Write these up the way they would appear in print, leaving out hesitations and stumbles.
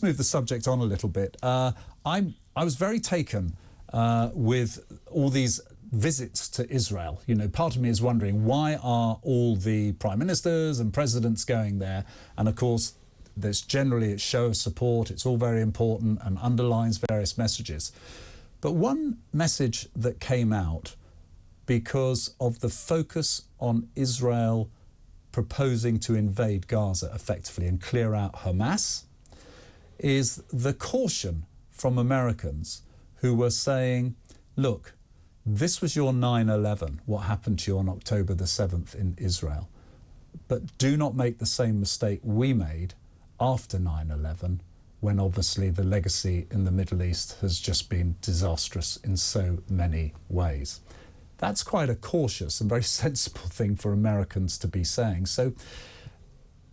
Move the subject on a little bit. I was very taken with all these visits to Israel. You know, part of me is wondering, why are all the prime ministers and presidents going there? And of course, there's generally a show of support. It's all very important and underlines various messages. But one message that came out because of the focus on Israel proposing to invade Gaza effectively and clear out Hamas is the caution from Americans who were saying, look, this was your 9/11, what happened to you on October the 7th in Israel, but do not make the same mistake we made after 9/11, when obviously the legacy in the Middle East has just been disastrous in so many ways. That's quite a cautious and very sensible thing for Americans to be saying. So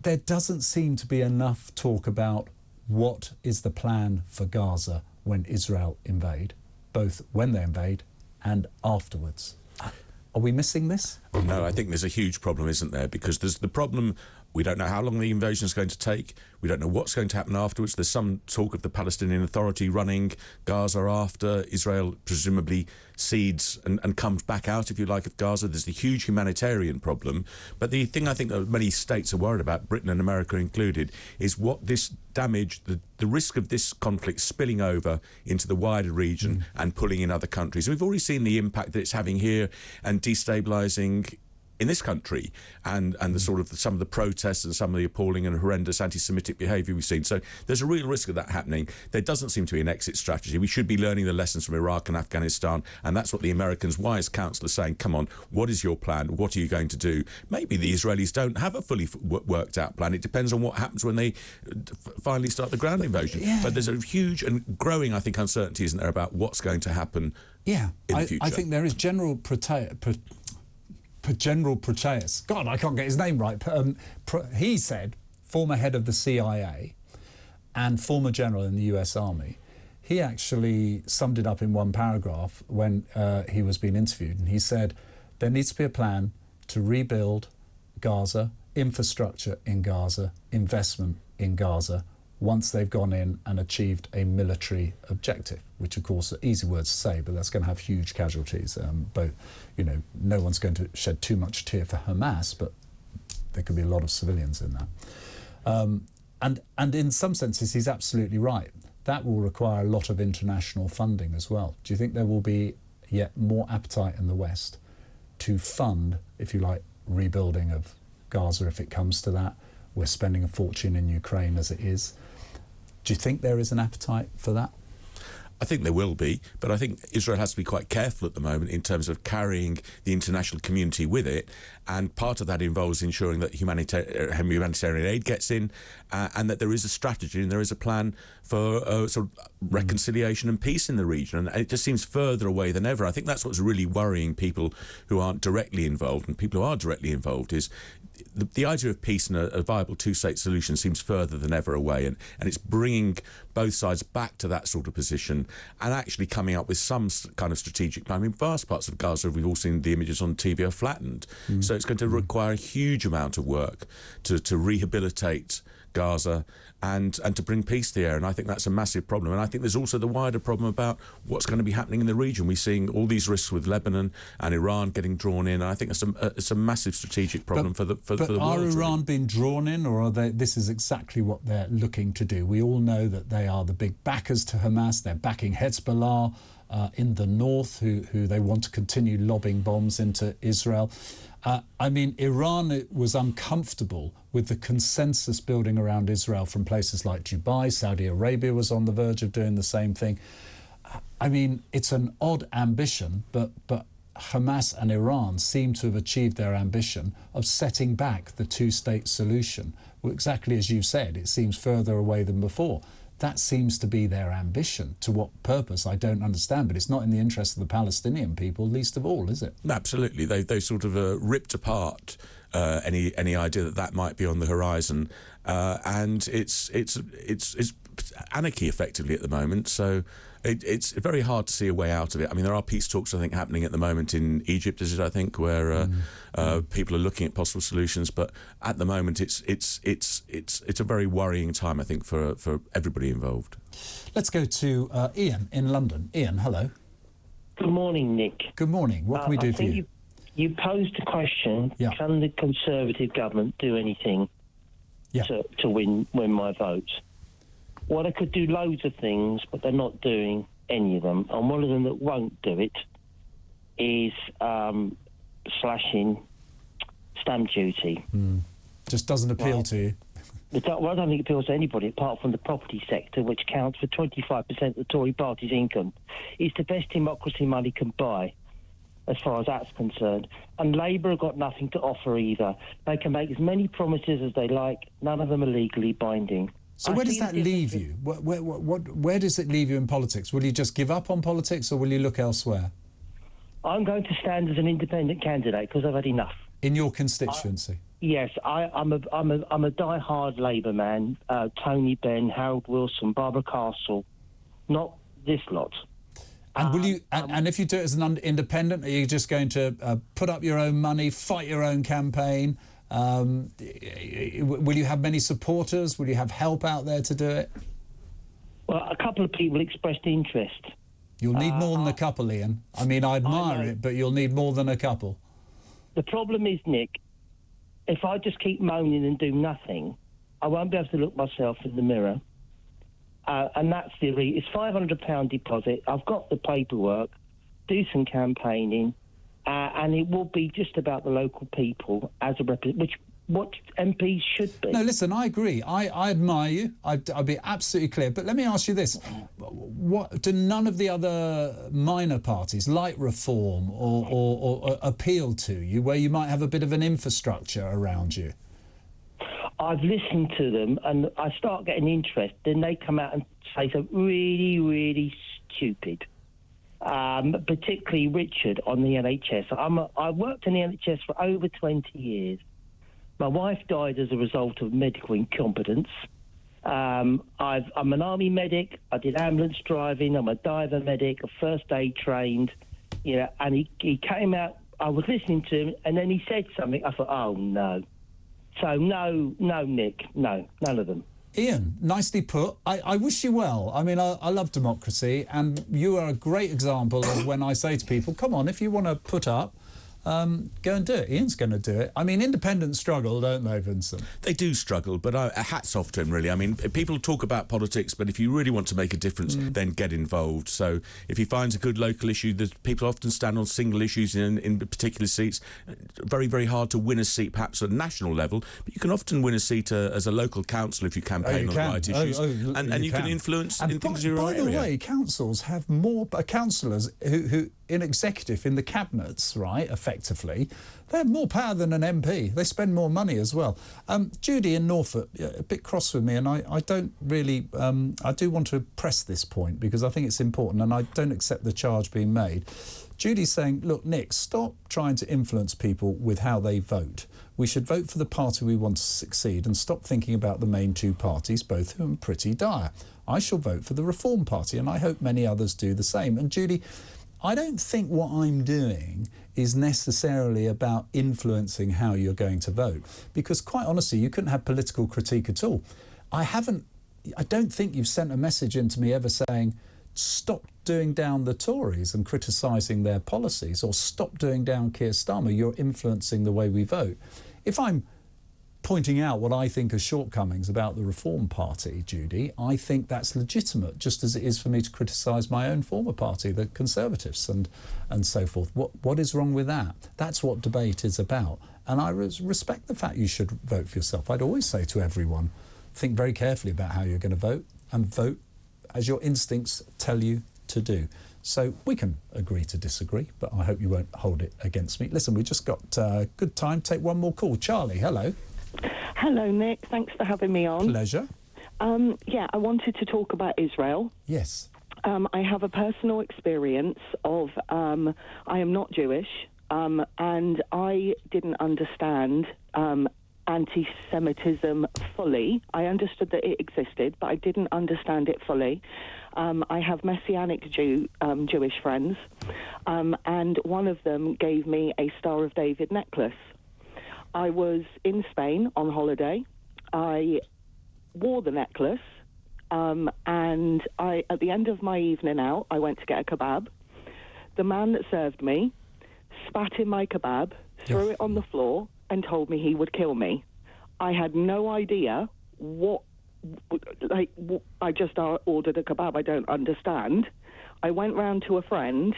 there doesn't seem to be enough talk about what is the plan for Gaza when Israel invade, both when they invade and afterwards. Are we missing this? No, I think there's a huge problem, isn't there? Because there's the problem, we don't know how long the invasion is going to take. We don't know what's going to happen afterwards. There's some talk of the Palestinian Authority running Gaza after Israel presumably cedes and comes back out, if you like, of Gaza. There's the huge humanitarian problem. But the thing I think that many states are worried about, Britain and America included, is what this damage, the risk of this conflict spilling over into the wider region and pulling in other countries. We've already seen the impact that it's having here and destabilising in this country, and the sort of some of the protests and some of the appalling and horrendous anti-Semitic behaviour we've seen. So there's a real risk of that happening. There doesn't seem to be an exit strategy. We should be learning the lessons from Iraq and Afghanistan, and that's what the Americans' wise counsel are saying. Come on, what is your plan? What are you going to do? Maybe the Israelis don't have a fully worked out plan. It depends on what happens when they finally start the ground invasion. Yeah. But there's a huge and growing, I think, uncertainty, isn't there, about what's going to happen in the future. I think there is General Petraeus, God, I can't get his name right. He said, former head of the CIA and former general in the US Army, he actually summed it up in one paragraph when he was being interviewed. And he said, there needs to be a plan to rebuild Gaza, infrastructure in Gaza, investment in Gaza, once they've gone in and achieved a military objective, which of course are easy words to say, but that's going to have huge casualties. Both, you know, no one's going to shed too much tear for Hamas, but there could be a lot of civilians in that. And in some senses, he's absolutely right. That will require a lot of international funding as well. Do you think there will be yet more appetite in the West to fund, if you like, rebuilding of Gaza if it comes to that? We're spending a fortune in Ukraine as it is. Do you think there is an appetite for that? I think there will be, but I think Israel has to be quite careful at the moment in terms of carrying the international community with it, and part of that involves ensuring that humanitarian aid gets in, and that there is a strategy and there is a plan for sort of reconciliation and peace in the region, and it just seems further away than ever. I think that's what's really worrying people who aren't directly involved, and people who are directly involved is the idea of peace and a viable two-state solution seems further than ever away, and it's bringing both sides back to that sort of position and actually coming up with some kind of strategic plan. I mean, vast parts of Gaza, we've all seen the images on TV, are flattened. So it's going to require a huge amount of work to rehabilitate Gaza and to bring peace to the area, and I think that's a massive problem. And I think there's also the wider problem about what's going to be happening in the region. We're seeing all these risks with Lebanon and Iran getting drawn in, and I think it's a massive strategic problem for the world. But are Iran being drawn in, or are they? This is exactly what they're looking to do. We all know that they are the big backers to Hamas. They're backing Hezbollah in the north, who they want to continue lobbing bombs into Israel. I mean, Iran was uncomfortable with the consensus building around Israel from places like Dubai. Saudi Arabia was on the verge of doing the same thing. I mean, it's an odd ambition, but Hamas and Iran seem to have achieved their ambition of setting back the two-state solution. Well, exactly as you said, it seems further away than before. That seems to be their ambition. To what purpose, I don't understand, but it's not in the interest of the Palestinian people, least of all, is it? Absolutely. They sort of ripped apart any idea that might be on the horizon, and it's anarchy effectively at the moment. So it's very hard to see a way out of it. I mean, there are peace talks, I think, happening at the moment in Egypt, is it? I think, where people are looking at possible solutions. But at the moment, it's a very worrying time, I think, for everybody involved. Let's go to Ian in London. Ian, hello. Good morning, Nick. Good morning. What can we do for you? You posed a question: Can the Conservative government do anything to win my vote? Well, they could do loads of things, but they're not doing any of them. And one of them that won't do it is slashing stamp duty. Just doesn't appeal to you. Well, I don't think it appeals to anybody apart from the property sector, which counts for 25% of the Tory party's income. It's the best democracy money can buy, as far as that's concerned. And Labour have got nothing to offer either. They can make as many promises as they like. None of them are legally binding. So where does that leave you? Where does it leave you in politics? Will you just give up on politics, or will you look elsewhere? I'm going to stand as an independent candidate because I've had enough. In your constituency? Yes, I'm a die-hard Labour man. Tony Benn, Harold Wilson, Barbara Castle, not this lot. And will you? And if you do it as an independent, are you just going to put up your own money, fight your own campaign? Will you have many supporters? Will you have help out there to do it? Well, a couple of people expressed interest. You'll need more than a couple, Ian. I mean, I admire it, but you'll need more than a couple. The problem is, Nick, if I just keep moaning and do nothing, I won't be able to look myself in the mirror. And that's the reason. It's £500 deposit. I've got the paperwork, do some campaigning, and it will be just about the local people as a what MPs should be. No, listen, I agree. I admire you. I'll be absolutely clear. But let me ask you this. What do none of the other minor parties, like Reform or appeal to you, where you might have a bit of an infrastructure around you? I've listened to them and I start getting interest. Then they come out and say something really, really stupid. Particularly Richard on the NHS. I worked in the NHS for over 20 years. My wife died as a result of medical incompetence. I'm an army medic. I did ambulance driving. I'm a diver medic, a first aid trained. And he came out. I was listening to him, and then he said something. I thought, oh no. So no, Nick, no, none of them. Ian, nicely put. I wish you well. I mean, I love democracy, and you are a great example of when I say to people, come on, if you want to put up, go and do it. Ian's going to do it. I mean, independents struggle, don't they, Vincent? They do struggle, but hats off to him, really. I mean, people talk about politics, but if you really want to make a difference, then get involved. So if he finds a good local issue, people often stand on single issues in particular seats. Very, very hard to win a seat, perhaps at a national level, but you can often win a seat as a local council if you campaign on the right issues. And you can influence in things in your area. By the way, councils have more councillors who in executive, in the cabinets, right, effectively, they have more power than an MP. They spend more money as well. Judy in Norfolk, a bit cross with me, and I don't really, I do want to press this point because I think it's important and I don't accept the charge being made. Judy's saying, look, Nick, stop trying to influence people with how they vote. We should vote for the party we want to succeed and stop thinking about the main two parties, both of them are pretty dire. I shall vote for the Reform Party, and I hope many others do the same. And Judy, I don't think what I'm doing is necessarily about influencing how you're going to vote, because quite honestly, you couldn't have political critique at all. I don't think you've sent a message into me ever saying, stop doing down the Tories and criticising their policies, or stop doing down Keir Starmer. You're influencing the way we vote. If I'm pointing out what I think are shortcomings about the Reform Party, Judy, I think that's legitimate, just as it is for me to criticise my own former party, the Conservatives, and so forth. What is wrong with that? That's what debate is about. And I respect the fact you should vote for yourself. I'd always say to everyone, think very carefully about how you're going to vote, and vote as your instincts tell you to do. So we can agree to disagree, but I hope you won't hold it against me. Listen, we just got good time. Take one more call. Charlie, hello. Hello, Nick. Thanks for having me on. Pleasure. Yeah, I wanted to talk about Israel. Yes. I have a personal experience of, I am not Jewish. and I didn't understand anti-Semitism fully. I understood that it existed, but I didn't understand it fully. I have Messianic Jewish friends, and one of them gave me a Star of David necklace. I was in Spain on holiday. I wore the necklace, and at the end of my evening out, I went to get a kebab. The man that served me spat in my kebab, threw it on the floor, and told me he would kill me. I had no idea I just ordered a kebab. I don't understand. I went round to a friend,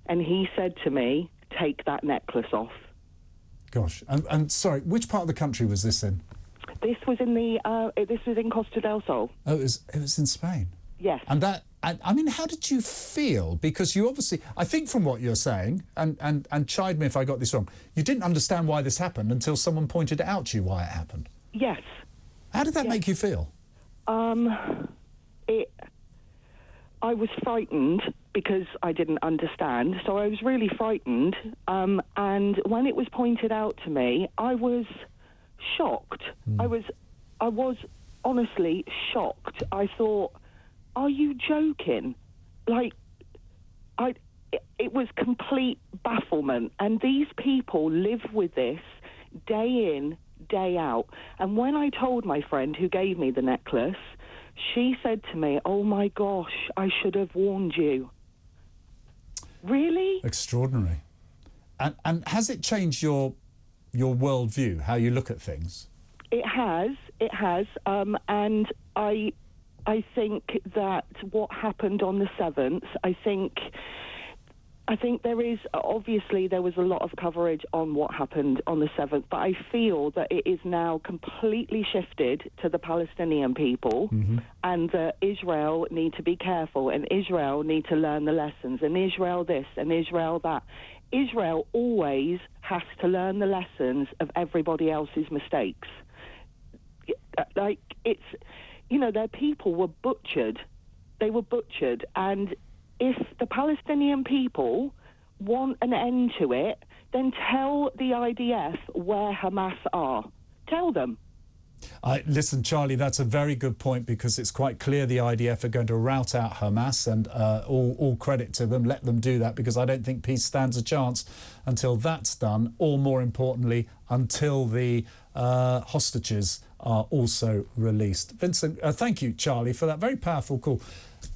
and he said to me, "Take that necklace off." Gosh, and sorry, which part of the country was this in? This was in Costa del Sol. Oh, it was in Spain. Yes. And that, I mean, how did you feel? Because you obviously, I think from what you're saying, and chide me if I got this wrong, you didn't understand why this happened until someone pointed it out to you why it happened. Yes. How did that make you feel? I was frightened because I didn't understand, so I was really frightened. And when it was pointed out to me, I was shocked. I was honestly shocked. I thought, are you joking? It was complete bafflement. And these people live with this day in, day out. And when I told my friend who gave me the necklace, she said to me, "Oh my gosh, I should have warned you." Really? Extraordinary. And has it changed your worldview, how you look at things? It has. And I think that what happened on the 7th, I think there was a lot of coverage on what happened on the 7th, but I feel that it is now completely shifted to the Palestinian people, and that Israel need to be careful, and Israel need to learn the lessons, and Israel this, and Israel that. Israel always has to learn the lessons of everybody else's mistakes. Their people were butchered. They were butchered, and if the Palestinian people want an end to it, then tell the IDF where Hamas are. Tell them. Listen, Charlie, that's a very good point, because it's quite clear the IDF are going to rout out Hamas, and all credit to them. Let them do that, because I don't think peace stands a chance until that's done, or more importantly, until the hostages are also released. Vincent, thank you, Charlie, for that very powerful call.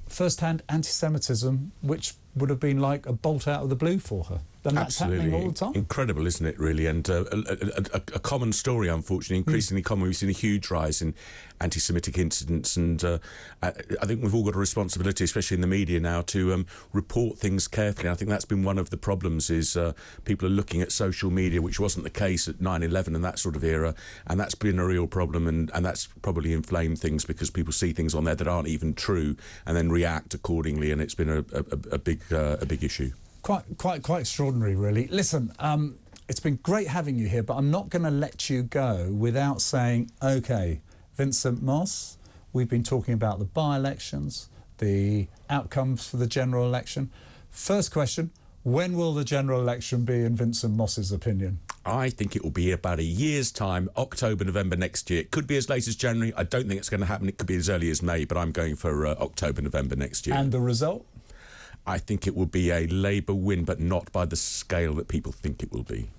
First-hand anti-Semitism, which would have been like a bolt out of the blue for her. And that's happening all the time. Incredible, isn't it, really? And a common story, unfortunately, increasingly common. We've seen a huge rise in anti-Semitic incidents, and I think we've all got a responsibility, especially in the media now, to report things carefully. And I think that's been one of the problems, is people are looking at social media, which wasn't the case at 9/11 and that sort of era, and that's been a real problem, and that's probably inflamed things, because people see things on there that aren't even true and then react accordingly, and it's been a big issue. Quite extraordinary, really. Listen, it's been great having you here, but I'm not going to let you go without saying, OK, Vincent Moss, we've been talking about the by-elections, the outcomes for the general election. First question, when will the general election be, in Vincent Moss's opinion? I think it will be about a year's time, October, November next year. It could be as late as January. I don't think it's going to happen. It could be as early as May, but I'm going for October, November next year. And the result? I think it will be a Labour win, but not by the scale that people think it will be.